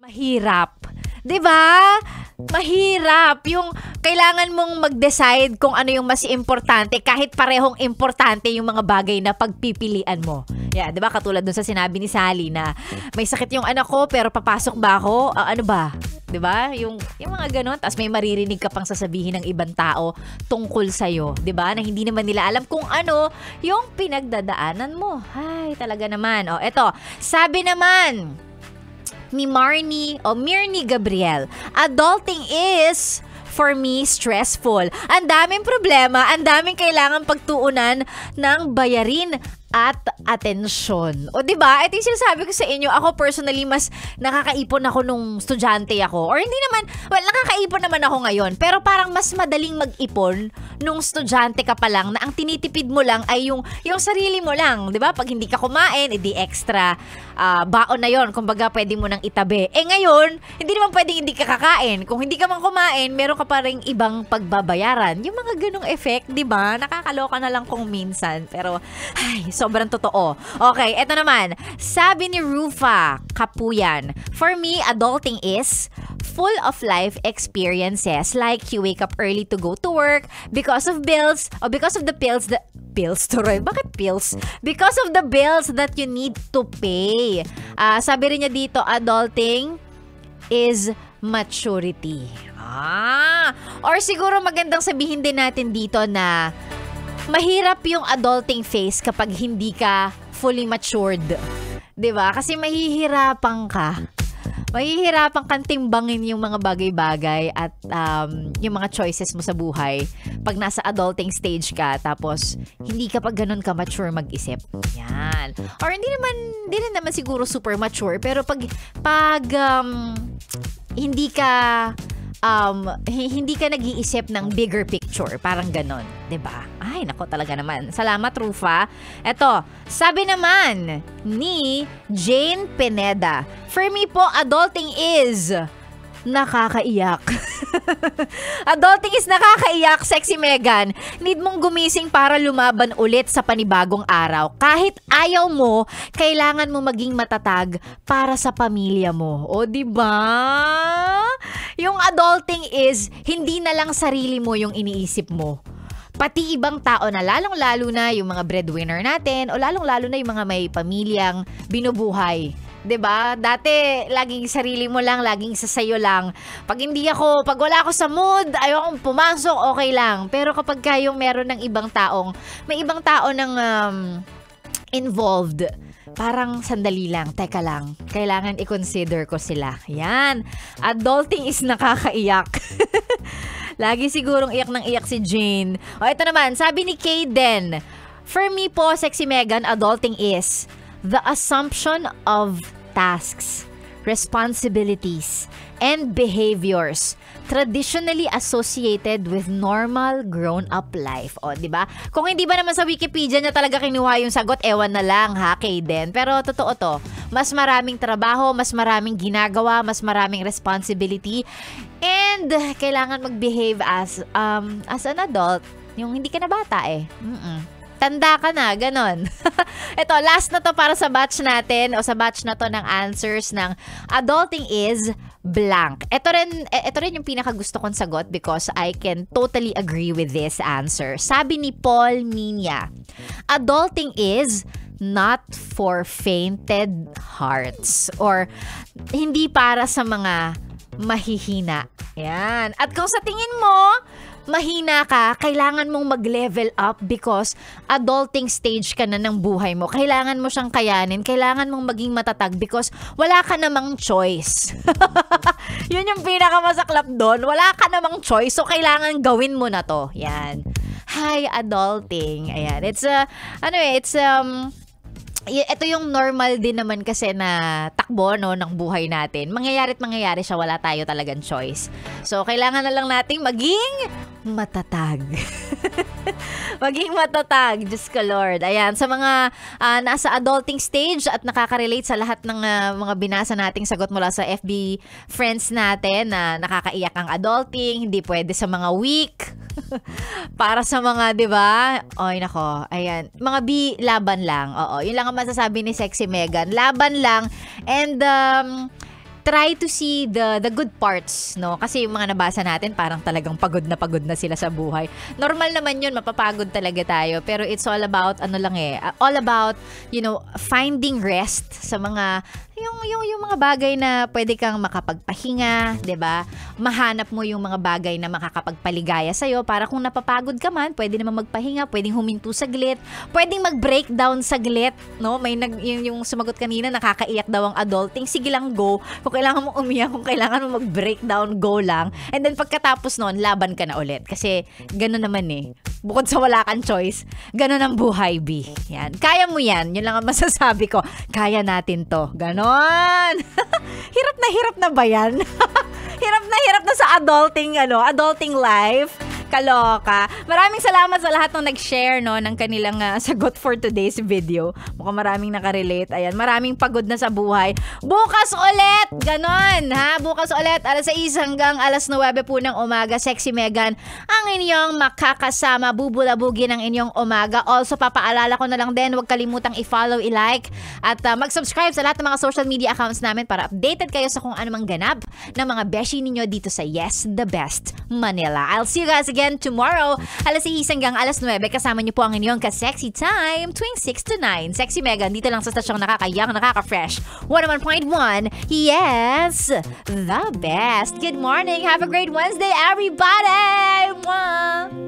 Mahirap. 'Di ba? Mahirap yung kailangan mong mag-decide kung ano yung mas importante kahit parehong importante yung mga bagay na pagpipilian mo. Yeah, 'di ba katulad dun sa sinabi ni Sally na may sakit yung anak ko pero papasok ba ako? Ano ba? 'Di ba? Yung mga ganun, tapos may maririnig ka pang sasabihin ng ibang tao tungkol sa 'di ba? Na hindi naman nila alam kung ano yung pinagdadaanan mo. Ay, talaga naman. Eto, sabi naman ni Mirni Gabriel, adulting is for me stressful. Ang daming problema, ang daming kailangan pagtuunan ng bayarin at atensyon. O 'di ba? Ito yung sinasabi ko sa inyo, ako personally mas nakakaipon ako nung estudyante ako. Or hindi naman, well, nakakaipon naman ako ngayon, pero parang mas madaling mag-ipon nung estudyante ka pa lang na ang tinitipid mo lang ay yung sarili mo lang, 'di ba? Pag hindi ka kumain, edi extra baon na 'yon. Kumbaga, pwede mo nang itabi. Ngayon, hindi naman pwedeng hindi ka kakain. Kung hindi ka man kumain, meron ka pa ring ibang pagbabayaran. Yung mga ganung effect, 'di ba? Nakakaloka na lang kung minsan, pero ay, sobrang totoo. Okay, eto naman. Sabi ni Rufa Kapuyan, for me, adulting is full of life experiences, like you wake up early to go to work because of bills or because of the pills that Bakit pills? Because of the bills that you need to pay. Sabi rin niya dito, adulting is maturity. Or siguro magandang sabihin din natin dito na mahirap yung adulting phase kapag hindi ka fully matured. 'Di ba? Kasi mahihirapan ka. Mahihirapan kang timbangin yung mga bagay-bagay at yung mga choices mo sa buhay pag nasa adulting stage ka tapos hindi ka pa ganun ka mature mag-isip. Yan. Or hindi rin naman siguro super mature, pero pag hindi ka nag-iisip ng bigger picture, parang ganon, 'di ba? Ay, nako talaga naman. Salamat, Rufa. Eto, sabi naman ni Jane Pineda, for me po, adulting is nakakaiyak. Adulting is nakakaiyak, Sexy Megan. Need mong gumising para lumaban ulit sa panibagong araw. Kahit ayaw mo, kailangan mo maging matatag para sa pamilya mo. O, diba? Yung adulting is, hindi na lang sarili mo yung iniisip mo. Pati ibang tao na, lalong-lalo na yung mga breadwinner natin o lalong-lalo na yung mga may pamilyang binubuhay. 'Di ba? Dati laging sarili mo lang, laging sa sayo lang. Pag wala ako sa mood, ayokong pumasok, okay lang. Pero kapag kayong meron ng may ibang tao ng involved, parang sandali lang, teka lang, kailangan i-consider ko sila. Yan. Adulting is nakakaiyak. Lagi sigurong iyak ng iyak si Jane. Ito naman, sabi ni Kayden, for me po, Sexy Megan, adulting is the assumption of tasks, responsibilities, and behaviors traditionally associated with normal grown-up life. O, di ba? Kung hindi ba naman sa Wikipedia niya talaga kinuha yung sagot, ewan na lang ha, Kayden. Pero totoo to. Mas maraming trabaho, mas maraming ginagawa, mas maraming responsibility, and kailangan mag-behave as an adult. Yung hindi ka na bata Tanda ka na, ganon. Ito, last na to para sa batch natin o sa batch na to ng answers ng adulting is blank. Ito rin yung pinakagusto kong sagot because I can totally agree with this answer. Sabi ni Paul Minya, adulting is not for fainted hearts or hindi para sa mga mahihina. Yan. At kung sa tingin mo mahina ka, kailangan mong mag-level up because adulting stage ka na ng buhay mo. Kailangan mo siyang kayanin. Kailangan mong maging matatag because wala ka namang choice. Yun yung pinakamasaklap doon. Wala ka namang choice. So, kailangan gawin mo na to. Yan. Hi, adulting. Ayan. Ito yung normal din naman kasi na takbo ng buhay natin. Mangyayari siya, wala tayo talagang choice. So, kailangan na lang nating maging matatag. Maging matatag, Diyos ko Lord. Ayan, sa mga nasa adulting stage at nakaka-relate sa lahat ng mga binasa nating sagot mula sa FB friends natin na nakakaiyak ang adulting, hindi pwede sa mga weak. Para sa mga, 'di ba? Oy, nako. Ayan, mga laban lang. Oo, yun lang ang masasabi ni Sexy Megan. Laban lang and try to see the good parts, no? Kasi yung mga nabasa natin, parang talagang pagod na sila sa buhay. Normal naman yun, mapapagod talaga tayo. Pero it's all about, all about, finding rest sa mga, yung mga bagay na pwede kang makapagpahinga, 'di ba? Mahanap mo yung mga bagay na makakapagpaligaya sa'yo para kung napapagod ka man, pwede naman magpahinga, pwedeng huminto saglit, pwedeng mag-breakdown saglit, no? May yung sumagot kanina, nakakaiyak daw ang adulting. Sige lang, go. Kung kailangan mo umiyak, kung kailangan mo mag-breakdown, go lang. And then pagkatapos noon, laban ka na ulit. Kasi gano'n naman eh. Bukod sa wala kang choice, gano'n ang buhay, B. Yan. Kaya mo yan. Yun lang ang masasabi ko. Kaya natin to. Ganon. Hirap na ba yan? Hirap na sa adulting life. Kaloka. Maraming salamat sa lahat ng nag-share, no, ng kanilang sagot for today's video. Mukhang maraming nakarelate. Ayan, maraming pagod na sa buhay. Bukas ulit! Ganon, ha? Bukas ulit, alas 6 hanggang alas 9 po ng umaga. Sexy Megan, ang inyong makakasama, bubulabugin ang inyong umaga. Also, papaalala ko na lang din, huwag kalimutang i-follow, i-like, at mag-subscribe sa lahat ng mga social media accounts namin para updated kayo sa kung ano mang ganap ng mga beshi ninyo dito sa Yes, the Best Manila. I'll see you guys again tomorrow, alas 6 hanggang alas 9. Kasama niyo po ang inyong ka-sexy time, tuwing 6 to 9. Sexy Megan, dito lang sa stasyong nakakayak, nakaka-fresh. 101.1, yes, the best. Good morning. Have a great Wednesday, everybody. Mwah!